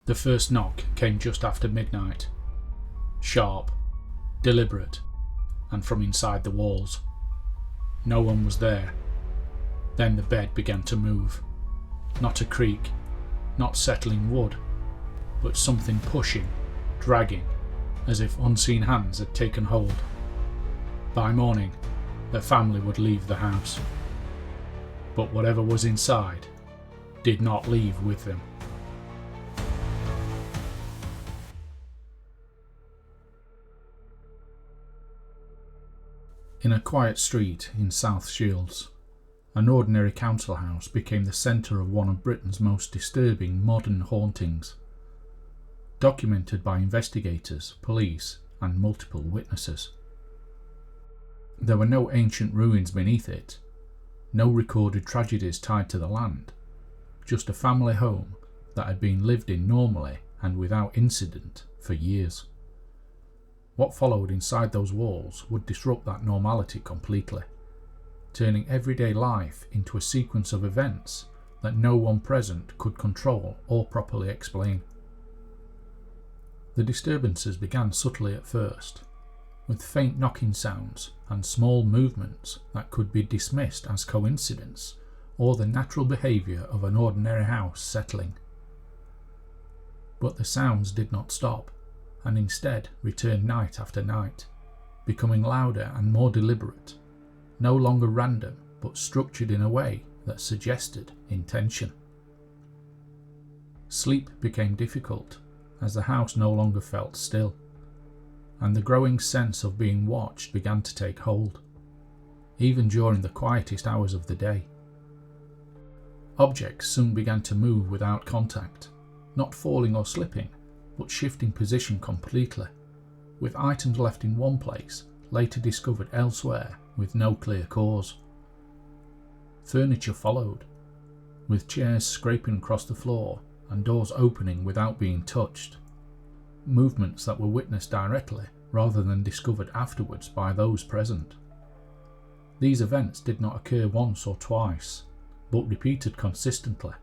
The first knock came just after midnight. Sharp, deliberate, and from inside the walls. No one was there. Then the bed began to move. Not a creak, not settling wood, but something pushing, dragging, as if unseen hands had taken hold. By morning, the family would leave the house. But whatever was inside did not leave with them. In a quiet street in South Shields, an ordinary council house became the centre of one of Britain's most disturbing modern hauntings, documented by investigators, police, and multiple witnesses. There were no ancient ruins beneath it, no recorded tragedies tied to the land, just a family home that had been lived in normally and without incident for years. What followed inside those walls would disrupt that normality completely, turning everyday life into a sequence of events that no one present could control or properly explain. The disturbances began subtly at first, with faint knocking sounds and small movements that could be dismissed as coincidence or the natural behaviour of an ordinary house settling. But the sounds did not stop, and instead returned night after night, becoming louder and more deliberate, no longer random but structured in a way that suggested intention. Sleep became difficult as the house no longer felt still, and the growing sense of being watched began to take hold, even during the quietest hours of the day. Objects soon began to move without contact, not falling or slipping, but shifting position completely, with items left in one place later discovered elsewhere with no clear cause. Furniture followed, with chairs scraping across the floor and doors opening without being touched, movements that were witnessed directly rather than discovered afterwards by those present. These events did not occur once or twice, but repeated consistently,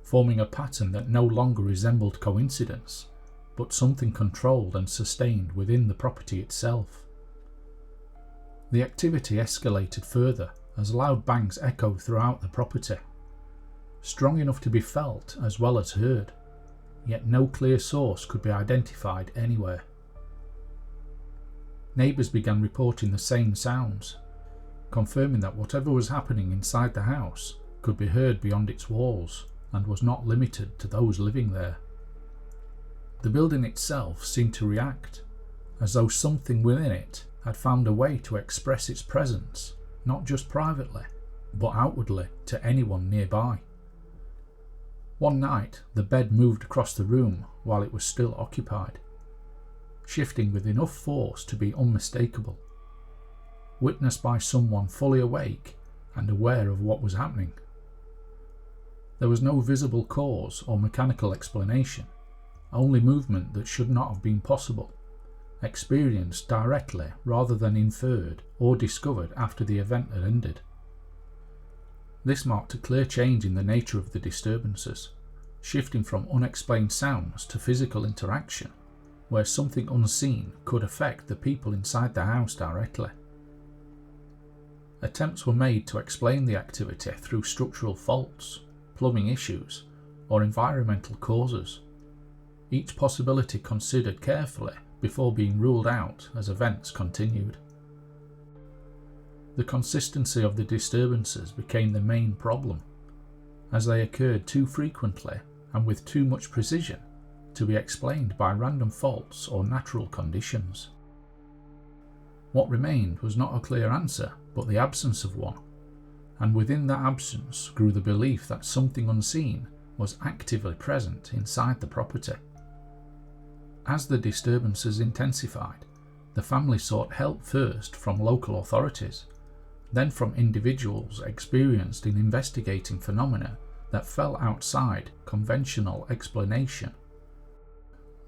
forming a pattern that no longer resembled coincidence, but something controlled and sustained within the property itself. The activity escalated further as loud bangs echoed throughout the property, strong enough to be felt as well as heard, yet no clear source could be identified anywhere. Neighbours began reporting the same sounds, confirming that whatever was happening inside the house could be heard beyond its walls and was not limited to those living there. The building itself seemed to react, as though something within it had found a way to express its presence, not just privately, but outwardly to anyone nearby. One night, the bed moved across the room while it was still occupied, shifting with enough force to be unmistakable, witnessed by someone fully awake and aware of what was happening. There was no visible cause or mechanical explanation, only movement that should not have been possible, experienced directly rather than inferred or discovered after the event had ended. This marked a clear change in the nature of the disturbances, shifting from unexplained sounds to physical interaction, where something unseen could affect the people inside the house directly. Attempts were made to explain the activity through structural faults, plumbing issues, or environmental causes, each possibility considered carefully before being ruled out as events continued. The consistency of the disturbances became the main problem, as they occurred too frequently and with too much precision to be explained by random faults or natural conditions. What remained was not a clear answer, but the absence of one, and within that absence grew the belief that something unseen was actively present inside the property. As the disturbances intensified, the family sought help first from local authorities, then from individuals experienced in investigating phenomena that fell outside conventional explanation.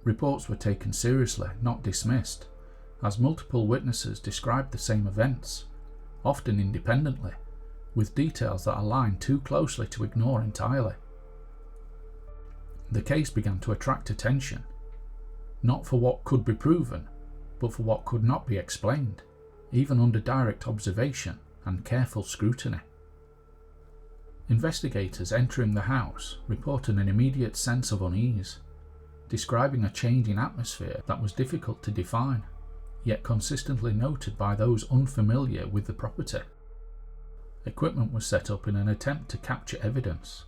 Reports were taken seriously, not dismissed, as multiple witnesses described the same events, often independently, with details that aligned too closely to ignore entirely. The case began to attract attention, not for what could be proven, but for what could not be explained, even under direct observation and careful scrutiny. Investigators entering the house reported an immediate sense of unease, describing a change in atmosphere that was difficult to define, yet consistently noted by those unfamiliar with the property. Equipment was set up in an attempt to capture evidence,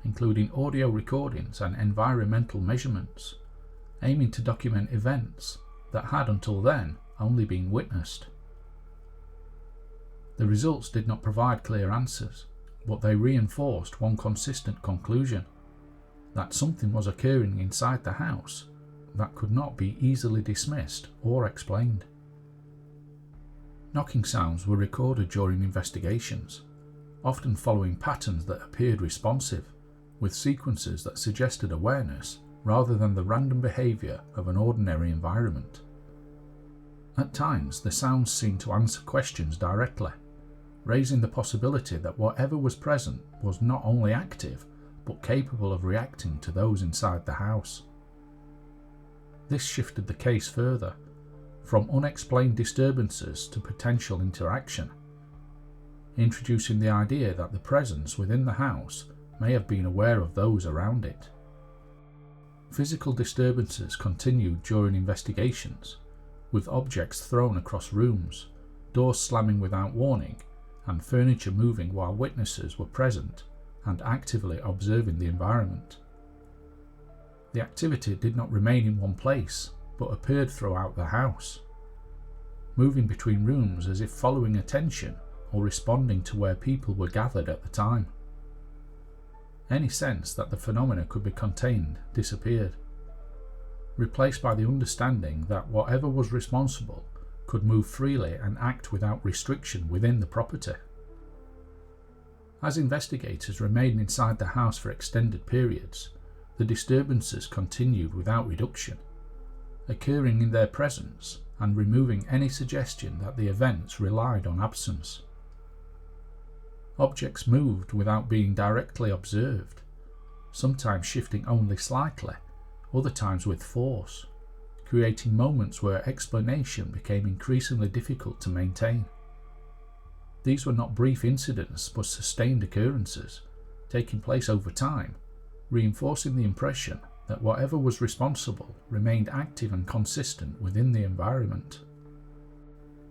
including audio recordings and environmental measurements, aiming to document events that had until then only been witnessed. The results did not provide clear answers, but they reinforced one consistent conclusion: that something was occurring inside the house that could not be easily dismissed or explained. Knocking sounds were recorded during investigations, often following patterns that appeared responsive, with sequences that suggested awareness rather than the random behaviour of an ordinary environment. At times, the sounds seemed to answer questions directly, raising the possibility that whatever was present was not only active, but capable of reacting to those inside the house. This shifted the case further, from unexplained disturbances to potential interaction, introducing the idea that the presence within the house may have been aware of those around it. Physical disturbances continued during investigations, with objects thrown across rooms, doors slamming without warning, and furniture moving while witnesses were present and actively observing the environment. The activity did not remain in one place, but appeared throughout the house, moving between rooms as if following attention or responding to where people were gathered at the time. Any sense that the phenomena could be contained disappeared, replaced by the understanding that whatever was responsible could move freely and act without restriction within the property. As investigators remained inside the house for extended periods, the disturbances continued without reduction, occurring in their presence and removing any suggestion that the events relied on absence. Objects moved without being directly observed, sometimes shifting only slightly, other times with force, creating moments where explanation became increasingly difficult to maintain. These were not brief incidents but sustained occurrences, taking place over time, reinforcing the impression that whatever was responsible remained active and consistent within the environment.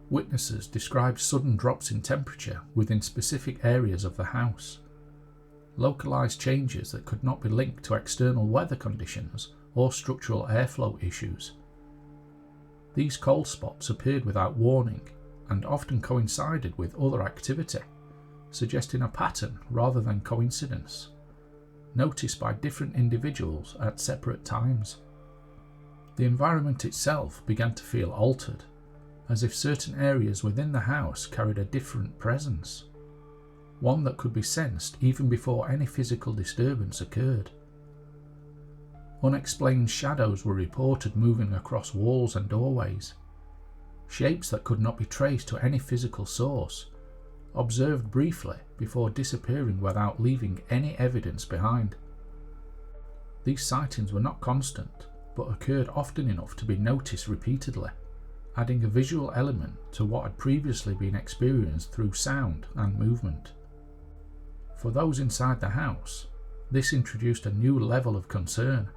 Witnesses described sudden drops in temperature within specific areas of the house, localized changes that could not be linked to external weather conditions or structural airflow issues. These cold spots appeared without warning and often coincided with other activity, suggesting a pattern rather than coincidence, noticed by different individuals at separate times. The environment itself began to feel altered, as if certain areas within the house carried a different presence, one that could be sensed even before any physical disturbance occurred. Unexplained shadows were reported moving across walls and doorways, shapes that could not be traced to any physical source, observed briefly before disappearing without leaving any evidence behind. These sightings were not constant, but occurred often enough to be noticed repeatedly, adding a visual element to what had previously been experienced through sound and movement. For those inside the house, this introduced a new level of concern,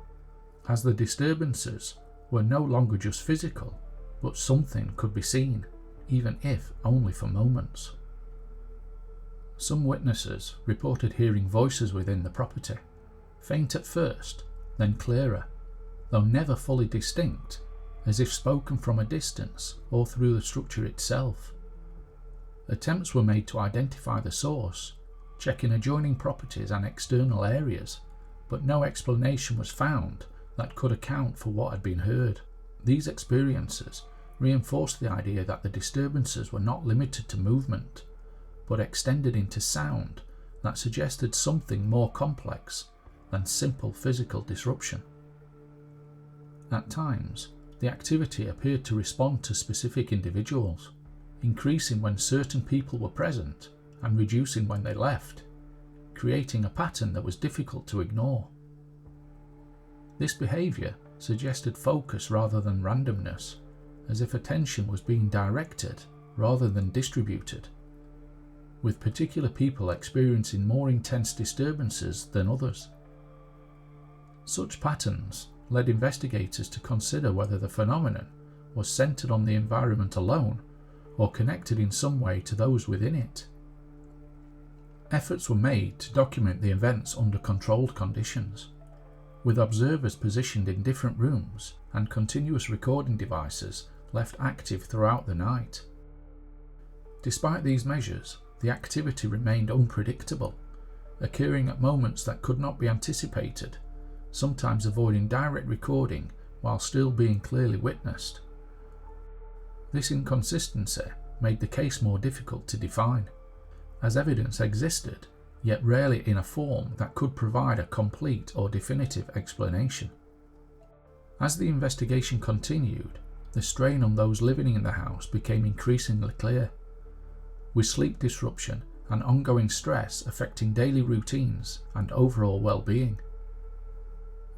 as the disturbances were no longer just physical, but something could be seen, even if only for moments. Some witnesses reported hearing voices within the property, faint at first, then clearer, though never fully distinct, as if spoken from a distance or through the structure itself. Attempts were made to identify the source, checking adjoining properties and external areas, but no explanation was found that could account for what had been heard. These experiences reinforced the idea that the disturbances were not limited to movement, but extended into sound that suggested something more complex than simple physical disruption. At times, the activity appeared to respond to specific individuals, increasing when certain people were present and reducing when they left, creating a pattern that was difficult to ignore. This behaviour suggested focus rather than randomness, as if attention was being directed rather than distributed, with particular people experiencing more intense disturbances than others. Such patterns led investigators to consider whether the phenomenon was centred on the environment alone or connected in some way to those within it. Efforts were made to document the events under controlled conditions, with observers positioned in different rooms and continuous recording devices left active throughout the night. Despite these measures, the activity remained unpredictable, occurring at moments that could not be anticipated, sometimes avoiding direct recording while still being clearly witnessed. This inconsistency made the case more difficult to define, as evidence existed, yet rarely in a form that could provide a complete or definitive explanation. As the investigation continued, the strain on those living in the house became increasingly clear, with sleep disruption and ongoing stress affecting daily routines and overall well-being.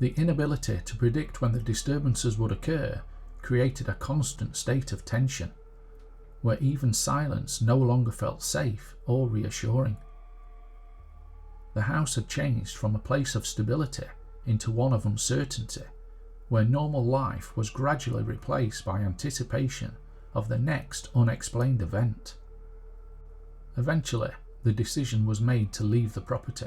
The inability to predict when the disturbances would occur created a constant state of tension, where even silence no longer felt safe or reassuring. The house had changed from a place of stability into one of uncertainty, where normal life was gradually replaced by anticipation of the next unexplained event. Eventually, the decision was made to leave the property,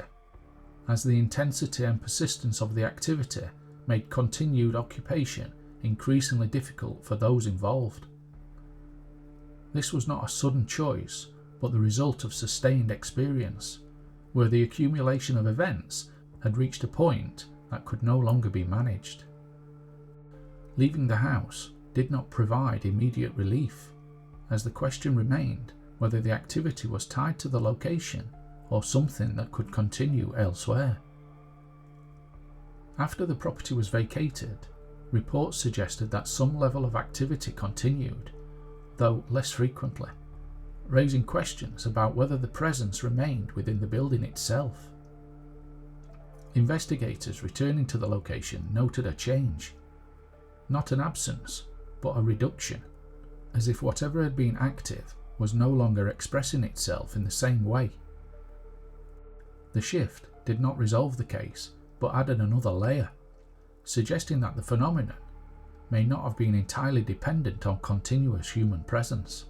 as the intensity and persistence of the activity made continued occupation increasingly difficult for those involved. This was not a sudden choice, but the result of sustained experience, where the accumulation of events had reached a point that could no longer be managed. Leaving the house did not provide immediate relief, as the question remained whether the activity was tied to the location or something that could continue elsewhere. After the property was vacated, reports suggested that some level of activity continued, though less frequently, raising questions about whether the presence remained within the building itself. Investigators returning to the location noted a change, not an absence, but a reduction, as if whatever had been active was no longer expressing itself in the same way. The shift did not resolve the case, but added another layer, suggesting that the phenomenon may not have been entirely dependent on continuous human presence.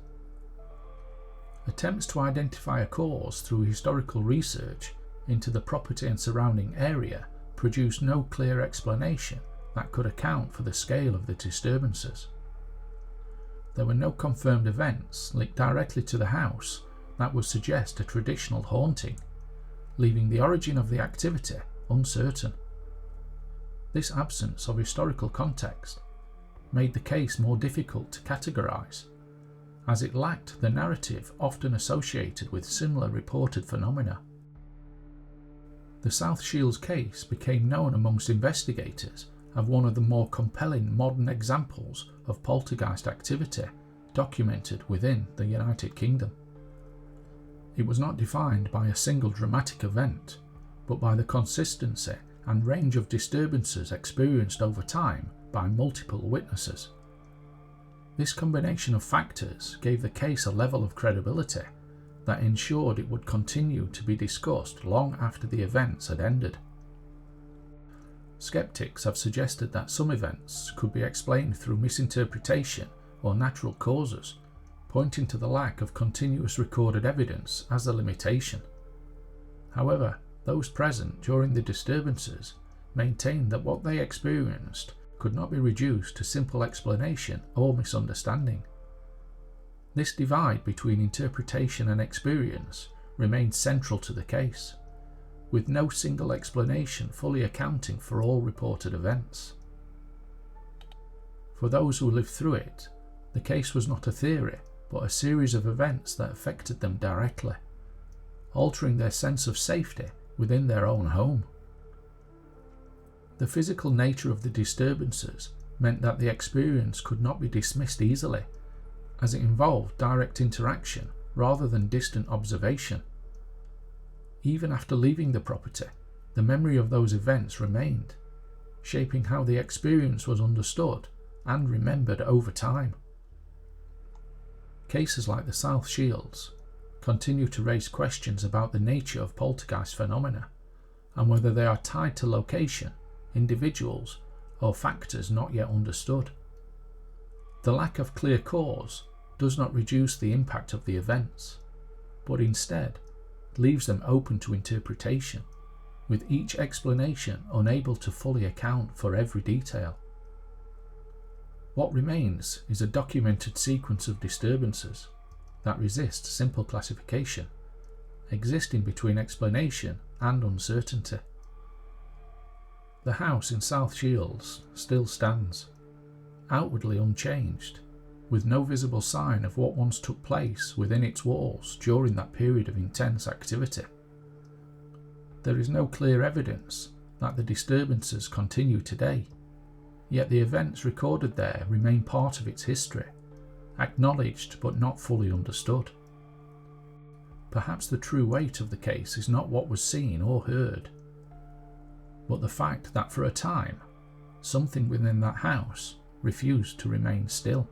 Attempts to identify a cause through historical research into the property and surrounding area produced no clear explanation that could account for the scale of the disturbances. There were no confirmed events linked directly to the house that would suggest a traditional haunting, leaving the origin of the activity uncertain. This absence of historical context made the case more difficult to categorise, as it lacked the narrative often associated with similar reported phenomena. The South Shields case became known amongst investigators as one of the more compelling modern examples of poltergeist activity documented within the United Kingdom. It was not defined by a single dramatic event, but by the consistency and range of disturbances experienced over time by multiple witnesses. This combination of factors gave the case a level of credibility that ensured it would continue to be discussed long after the events had ended. Skeptics have suggested that some events could be explained through misinterpretation or natural causes, pointing to the lack of continuous recorded evidence as a limitation. However, those present during the disturbances maintained that what they experienced could not be reduced to simple explanation or misunderstanding. This divide between interpretation and experience remained central to the case, with no single explanation fully accounting for all reported events. For those who lived through it, the case was not a theory, but a series of events that affected them directly, altering their sense of safety within their own home. The physical nature of the disturbances meant that the experience could not be dismissed easily, as it involved direct interaction rather than distant observation. Even after leaving the property, the memory of those events remained, shaping how the experience was understood and remembered over time. Cases like the South Shields continue to raise questions about the nature of poltergeist phenomena and whether they are tied to location, individuals, or factors not yet understood. The lack of clear cause does not reduce the impact of the events, but instead leaves them open to interpretation, with each explanation unable to fully account for every detail. What remains is a documented sequence of disturbances that resist simple classification, existing between explanation and uncertainty. The house in South Shields still stands, outwardly unchanged, with no visible sign of what once took place within its walls during that period of intense activity. There is no clear evidence that the disturbances continue today, yet the events recorded there remain part of its history, acknowledged but not fully understood. Perhaps the true weight of the case is not what was seen or heard, but the fact that for a time, something within that house refused to remain still.